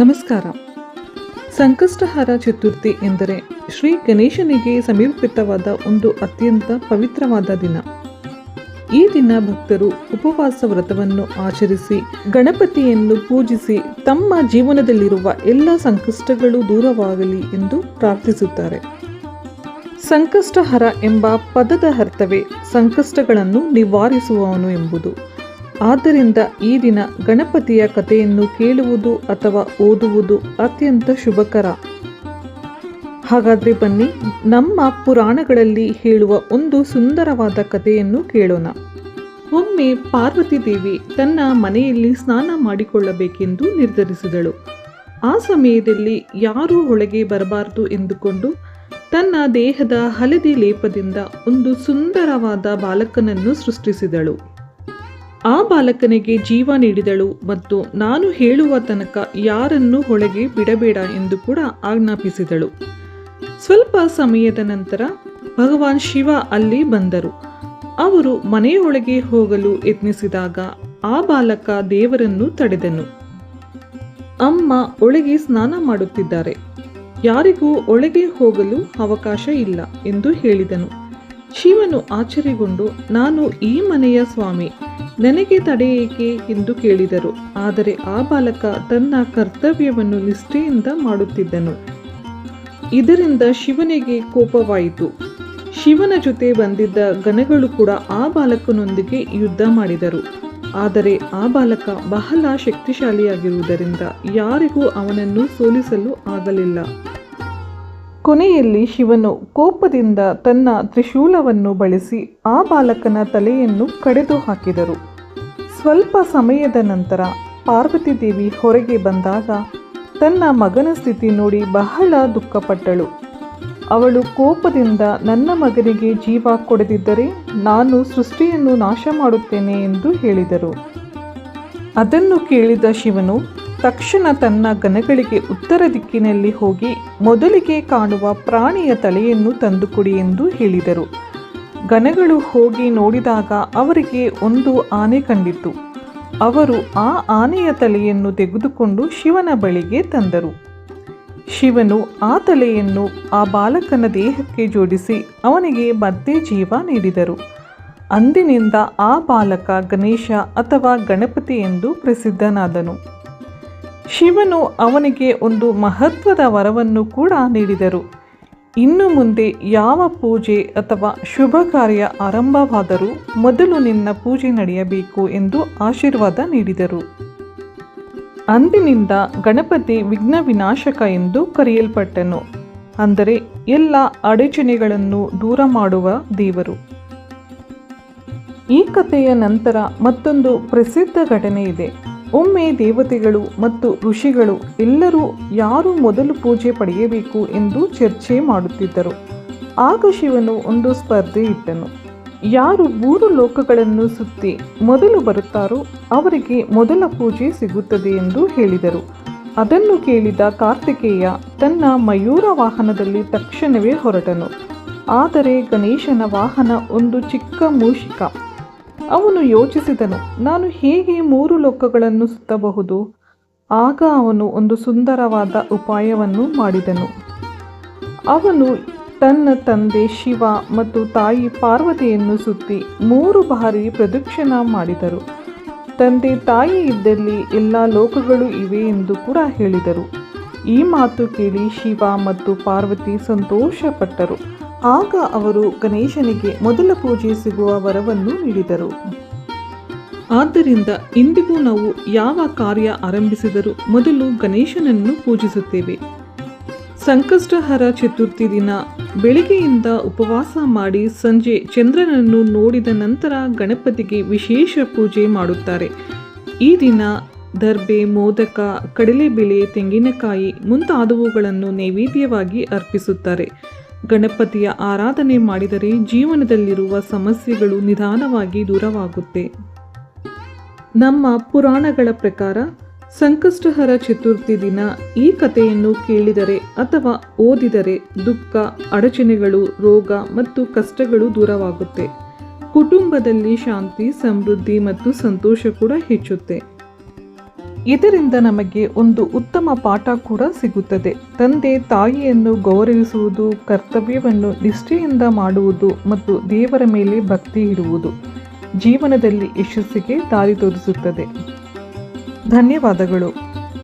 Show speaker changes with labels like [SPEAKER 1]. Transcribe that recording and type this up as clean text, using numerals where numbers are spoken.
[SPEAKER 1] ನಮಸ್ಕಾರ. ಸಂಕಷ್ಟಹರ ಚತುರ್ಥಿ ಎಂದರೆ ಶ್ರೀ ಗಣೇಶನಿಗೆ ಸಮರ್ಪಿತವಾದ ಒಂದು ಅತ್ಯಂತ ಪವಿತ್ರವಾದ ದಿನ. ಈ ದಿನ ಭಕ್ತರು ಉಪವಾಸ ವ್ರತವನ್ನು ಆಚರಿಸಿ ಗಣಪತಿಯನ್ನು ಪೂಜಿಸಿ ತಮ್ಮ ಜೀವನದಲ್ಲಿರುವ ಎಲ್ಲ ಸಂಕಷ್ಟಗಳು ದೂರವಾಗಲಿ ಎಂದು ಪ್ರಾರ್ಥಿಸುತ್ತಾರೆ. ಸಂಕಷ್ಟಹರ ಎಂಬ ಪದದ ಅರ್ಥವೇ ಸಂಕಷ್ಟಗಳನ್ನು ನಿವಾರಿಸುವವನು ಎಂಬುದು. ಆದ್ದರಿಂದ ಈ ದಿನ ಗಣಪತಿಯ ಕಥೆಯನ್ನು ಕೇಳುವುದು ಅಥವಾ ಓದುವುದು ಅತ್ಯಂತ ಶುಭಕರ. ಹಾಗಾದರೆ ಬನ್ನಿ, ನಮ್ಮ ಪುರಾಣಗಳಲ್ಲಿ ಹೇಳುವ ಒಂದು ಸುಂದರವಾದ ಕಥೆಯನ್ನು ಕೇಳೋಣ. ಒಮ್ಮೆ ಪಾರ್ವತಿ ದೇವಿ ತನ್ನ ಮನೆಯಲ್ಲಿ ಸ್ನಾನ ಮಾಡಿಕೊಳ್ಳಬೇಕೆಂದು ನಿರ್ಧರಿಸಿದಳು. ಆ ಸಮಯದಲ್ಲಿ ಯಾರೂ ಒಳಗೆ ಬರಬಾರದು ಎಂದುಕೊಂಡು ತನ್ನ ದೇಹದ ಹಳದಿ ಲೇಪದಿಂದ ಒಂದು ಸುಂದರವಾದ ಬಾಲಕನನ್ನು ಸೃಷ್ಟಿಸಿದಳು. ಆ ಬಾಲಕನಿಗೆ ಜೀವ ನೀಡಿದಳು ಮತ್ತು ನಾನು ಹೇಳುವ ತನಕ ಯಾರನ್ನೂ ಒಳಗೆ ಬಿಡಬೇಡ ಎಂದು ಕೂಡ ಆಜ್ಞಾಪಿಸಿದಳು. ಸ್ವಲ್ಪ ಸಮಯದ ನಂತರ ಭಗವಾನ್ ಶಿವ ಅಲ್ಲಿ ಬಂದರು. ಅವರು ಮನೆಯೊಳಗೆ ಹೋಗಲು ಯತ್ನಿಸಿದಾಗ ಆ ಬಾಲಕ ದೇವರನ್ನು ತಡೆದನು. ಅಮ್ಮ ಒಳಗೆ ಸ್ನಾನ ಮಾಡುತ್ತಿದ್ದಾರೆ, ಯಾರಿಗೂ ಒಳಗೆ ಹೋಗಲು ಅವಕಾಶ ಇಲ್ಲ ಎಂದು ಹೇಳಿದನು. ಶಿವನು ಆಶ್ಚರ್ಯಗೊಂಡು, ನಾನು ಈ ಮನೆಯ ಸ್ವಾಮಿ, ನನಗೆ ತಡೆ ಏಕೆ ಎಂದು ಕೇಳಿದರು. ಆದರೆ ಆ ಬಾಲಕ ತನ್ನ ಕರ್ತವ್ಯವನ್ನು ನಿಷ್ಠೆಯಿಂದ ಮಾಡುತ್ತಿದ್ದನು. ಇದರಿಂದ ಶಿವನಿಗೆ ಕೋಪವಾಯಿತು. ಶಿವನ ಜೊತೆ ಬಂದಿದ್ದ ಗಣಗಳು ಕೂಡ ಆ ಬಾಲಕನೊಂದಿಗೆ ಯುದ್ಧ ಮಾಡಿದರು. ಆದರೆ ಆ ಬಾಲಕ ಬಹಳ ಶಕ್ತಿಶಾಲಿಯಾಗಿರುವುದರಿಂದ ಯಾರಿಗೂ ಅವನನ್ನು ಸೋಲಿಸಲು ಆಗಲಿಲ್ಲ. ಕೊನೆಯಲ್ಲಿ ಶಿವನು ಕೋಪದಿಂದ ತನ್ನ ತ್ರಿಶೂಲವನ್ನು ಬಳಸಿ ಆ ಬಾಲಕನ ತಲೆಯನ್ನು ಕಡಿದು ಹಾಕಿದರು. ಸ್ವಲ್ಪ ಸಮಯದ ನಂತರ ಪಾರ್ವತಿ ದೇವಿ ಹೊರಗೆ ಬಂದಾಗ ತನ್ನ ಮಗನ ಸ್ಥಿತಿ ನೋಡಿ ಬಹಳ ದುಃಖಪಟ್ಟಳು. ಅವಳು ಕೋಪದಿಂದ, ನನ್ನ ಮಗನಿಗೆ ಜೀವ ಕೊಡದಿದ್ದರೆ ನಾನು ಸೃಷ್ಟಿಯನ್ನು ನಾಶ ಮಾಡುತ್ತೇನೆ ಎಂದು ಹೇಳಿದರು. ಅದನ್ನು ಕೇಳಿದ ಶಿವನು ತಕ್ಷಣ ತನ್ನ ಗಣಗಳಿಗೆ ಉತ್ತರ ದಿಕ್ಕಿನಲ್ಲಿ ಹೋಗಿ ಮೊದಲಿಗೆ ಕಾಣುವ ಪ್ರಾಣಿಯ ತಲೆಯನ್ನು ತಂದುಕೊಡಿ ಎಂದು ಹೇಳಿದರು. ಗಣಗಳು ಹೋಗಿ ನೋಡಿದಾಗ ಅವರಿಗೆ ಒಂದು ಆನೆ ಕಂಡಿತು. ಅವರು ಆ ಆನೆಯ ತಲೆಯನ್ನು ತೆಗೆದುಕೊಂಡು ಶಿವನ ಬಳಿಗೆ ತಂದರು. ಶಿವನು ಆ ತಲೆಯನ್ನು ಆ ಬಾಲಕನ ದೇಹಕ್ಕೆ ಜೋಡಿಸಿ ಅವನಿಗೆ ಮತ್ತೆ ಜೀವ ನೀಡಿದರು. ಅಂದಿನಿಂದ ಆ ಬಾಲಕ ಗಣೇಶ ಅಥವಾ ಗಣಪತಿ ಎಂದು ಪ್ರಸಿದ್ಧನಾದನು. ಶಿವನು ಅವನಿಗೆ ಒಂದು ಮಹತ್ವದ ವರವನ್ನು ಕೂಡ ನೀಡಿದರು. ಇನ್ನು ಮುಂದೆ ಯಾವ ಪೂಜೆ ಅಥವಾ ಶುಭ ಕಾರ್ಯ ಆರಂಭವಾದರೂ ಮೊದಲು ನಿನ್ನ ಪೂಜೆ ನಡೆಯಬೇಕು ಎಂದು ಆಶೀರ್ವಾದ ನೀಡಿದರು. ಅಂದಿನಿಂದ ಗಣಪತಿ ವಿಘ್ನ ವಿನಾಶಕ ಎಂದು ಕರೆಯಲ್ಪಟ್ಟನು. ಅಂದರೆ ಎಲ್ಲ ಅಡಚಣೆಗಳನ್ನು ದೂರ ಮಾಡುವ ದೇವರು. ಈ ಕಥೆಯ ನಂತರ ಮತ್ತೊಂದು ಪ್ರಸಿದ್ಧ ಘಟನೆ ಇದೆ. ಒಮ್ಮೆ ದೇವತೆಗಳು ಮತ್ತು ಋಷಿಗಳು ಎಲ್ಲರೂ ಯಾರು ಮೊದಲು ಪೂಜೆ ಪಡೆಯಬೇಕು ಎಂದು ಚರ್ಚೆ ಮಾಡುತ್ತಿದ್ದರು. ಆಗ ಶಿವನು ಒಂದು ಸ್ಪರ್ಧೆ ಇಟ್ಟನು. ಯಾರು 3 ಲೋಕಗಳನ್ನು ಸುತ್ತಿ ಮೊದಲು ಬರುತ್ತಾರೋ ಅವರಿಗೆ ಮೊದಲ ಪೂಜೆ ಸಿಗುತ್ತದೆ ಎಂದು ಹೇಳಿದರು. ಅದನ್ನು ಕೇಳಿದ ಕಾರ್ತಿಕೇಯ ತನ್ನ ಮಯೂರ ವಾಹನದಲ್ಲಿ ತಕ್ಷಣವೇ ಹೊರಟನು. ಆದರೆ ಗಣೇಶನ ವಾಹನ ಒಂದು ಚಿಕ್ಕ ಮೂಷಿಕ. ಅವನು ಯೋಚಿಸಿದನು, ನಾನು ಹೇಗೆ 3 ಲೋಕಗಳನ್ನು ಸುತ್ತಬಹುದು? ಆಗ ಅವನು ಒಂದು ಸುಂದರವಾದ ಉಪಾಯವನ್ನು ಮಾಡಿದನು. ಅವನು ತನ್ನ ತಂದೆ ಶಿವ ಮತ್ತು ತಾಯಿ ಪಾರ್ವತಿಯನ್ನು ಸುತ್ತಿ 3 ಬಾರಿ ಪ್ರದಕ್ಷಿಣೆ ಮಾಡಿದರು. ತಂದೆ ತಾಯಿ ಇದ್ದಲ್ಲಿ ಎಲ್ಲ ಲೋಕಗಳು ಇವೆ ಎಂದು ಕೂಡ ಹೇಳಿದರು. ಈ ಮಾತು ಕೇಳಿ ಶಿವ ಮತ್ತು ಪಾರ್ವತಿ ಸಂತೋಷಪಟ್ಟರು. ಆಗ ಅವರು ಗಣೇಶನಿಗೆ ಮೊದಲ ಪೂಜೆ ಸಿಗುವ ವರವನ್ನು ನೀಡಿದರು. ಆದ್ದರಿಂದ ಇಂದಿಗೂ ನಾವು ಯಾವ ಕಾರ್ಯ ಆರಂಭಿಸಿದರೂ ಮೊದಲು ಗಣೇಶನನ್ನು ಪೂಜಿಸುತ್ತೇವೆ. ಸಂಕಷ್ಟಹರ ಚತುರ್ಥಿ ದಿನ ಬೆಳಿಗ್ಗೆಯಿಂದ ಉಪವಾಸ ಮಾಡಿ ಸಂಜೆ ಚಂದ್ರನನ್ನು ನೋಡಿದ ನಂತರ ಗಣಪತಿಗೆ ವಿಶೇಷ ಪೂಜೆ ಮಾಡುತ್ತಾರೆ. ಈ ದಿನ ದರ್ಬೆ, ಮೋದಕ, ಕಡಲೆಬೇಳೆ, ತೆಂಗಿನಕಾಯಿ ಮುಂತಾದವುಗಳನ್ನು ನೈವೇದ್ಯವಾಗಿ ಅರ್ಪಿಸುತ್ತಾರೆ. ಗಣಪತಿಯ ಆರಾಧನೆ ಮಾಡಿದರೆ ಜೀವನದಲ್ಲಿರುವ ಸಮಸ್ಯೆಗಳು ನಿಧಾನವಾಗಿ ದೂರವಾಗುತ್ತೆ. ನಮ್ಮ ಪುರಾಣಗಳ ಪ್ರಕಾರ ಸಂಕಷ್ಟಹರ ಚತುರ್ಥಿ ದಿನ ಈ ಕಥೆಯನ್ನು ಕೇಳಿದರೆ ಅಥವಾ ಓದಿದರೆ ದುಃಖ, ಅಡಚಣೆಗಳು, ರೋಗ ಮತ್ತು ಕಷ್ಟಗಳು ದೂರವಾಗುತ್ತೆ. ಕುಟುಂಬದಲ್ಲಿ ಶಾಂತಿ, ಸಮೃದ್ಧಿ ಮತ್ತು ಸಂತೋಷ ಕೂಡ ಹೆಚ್ಚುತ್ತೆ. ಇದರಿಂದ ನಮಗೆ ಒಂದು ಉತ್ತಮ ಪಾಠ ಕೂಡ ಸಿಗುತ್ತದೆ. ತಂದೆ ತಾಯಿಯನ್ನು ಗೌರವಿಸುವುದು, ಕರ್ತವ್ಯವನ್ನು ನಿಷ್ಠೆಯಿಂದ ಮಾಡುವುದು ಮತ್ತು ದೇವರ ಮೇಲೆ ಭಕ್ತಿ ಇಡುವುದು ಜೀವನದಲ್ಲಿ ಯಶಸ್ಸಿಗೆ ದಾರಿ ತೋರಿಸುತ್ತದೆ. ಧನ್ಯವಾದಗಳು.